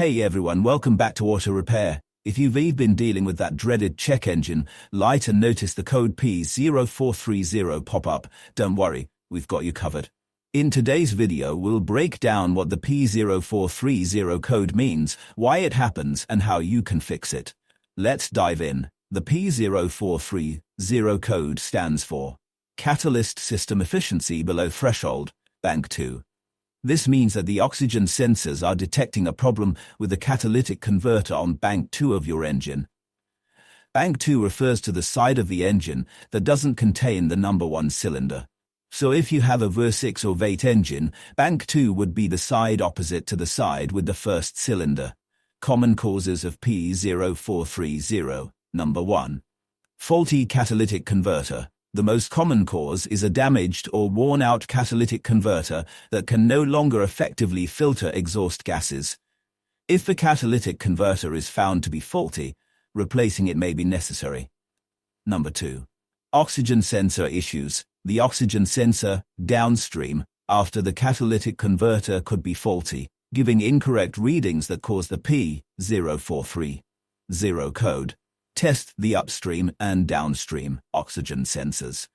Hey everyone, welcome back to Auto Repair. If you've been dealing with that dreaded check engine light and noticed the code P0430 pop up, don't worry, we've got you covered. In today's video, we'll break down what the P0430 code means, why it happens, and how you can fix it. Let's dive in. The P0430 code stands for Catalyst System Efficiency Below Threshold, Bank 2. This means that the oxygen sensors are detecting a problem with the catalytic converter on Bank 2 of your engine. Bank 2 refers to the side of the engine that doesn't contain the number 1 cylinder. So if you have a V6 or V8 engine, Bank 2 would be the side opposite to the side with the first cylinder. Common causes of P0430. Number 1. Faulty catalytic converter. The most common cause is a damaged or worn-out catalytic converter that can no longer effectively filter exhaust gases. If the catalytic converter is found to be faulty, replacing it may be necessary. Number 2. Oxygen sensor issues. The oxygen sensor, downstream, after the catalytic converter could be faulty, giving incorrect readings that cause the P0430 code. Test the upstream and downstream oxygen sensors.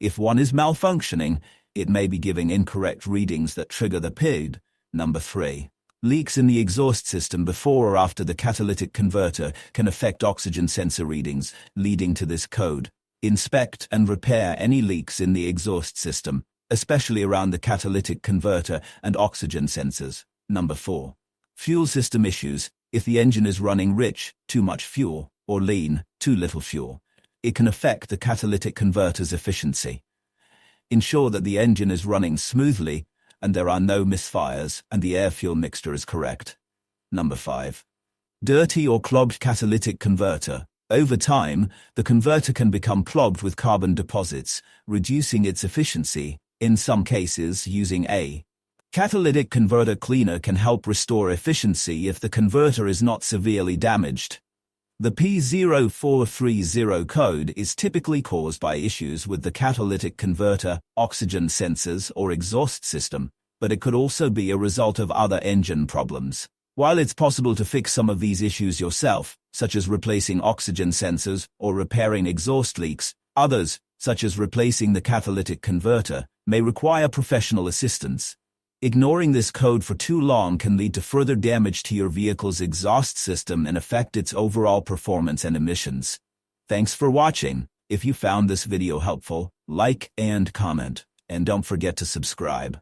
If one is malfunctioning, it may be giving incorrect readings that trigger the PID. Number 3. Leaks in the exhaust system before or after the catalytic converter can affect oxygen sensor readings, leading to this code. Inspect and repair any leaks in the exhaust system, especially around the catalytic converter and oxygen sensors. Number 4. Fuel system issues. If the engine is running rich, too much fuel, or lean, too little fuel, it can affect the catalytic converter's efficiency. Ensure that the engine is running smoothly and there are no misfires and the air-fuel mixture is correct. Number 5. Dirty or clogged catalytic converter. Over time, the converter can become clogged with carbon deposits, reducing its efficiency. In some cases, using a catalytic converter cleaner can help restore efficiency if the converter is not severely damaged. The P0430 code is typically caused by issues with the catalytic converter, oxygen sensors, or exhaust system, but it could also be a result of other engine problems. While it's possible to fix some of these issues yourself, such as replacing oxygen sensors or repairing exhaust leaks, others, such as replacing the catalytic converter, may require professional assistance. Ignoring this code for too long can lead to further damage to your vehicle's exhaust system and affect its overall performance and emissions. Thanks for watching. If you found this video helpful, like and comment, and don't forget to subscribe.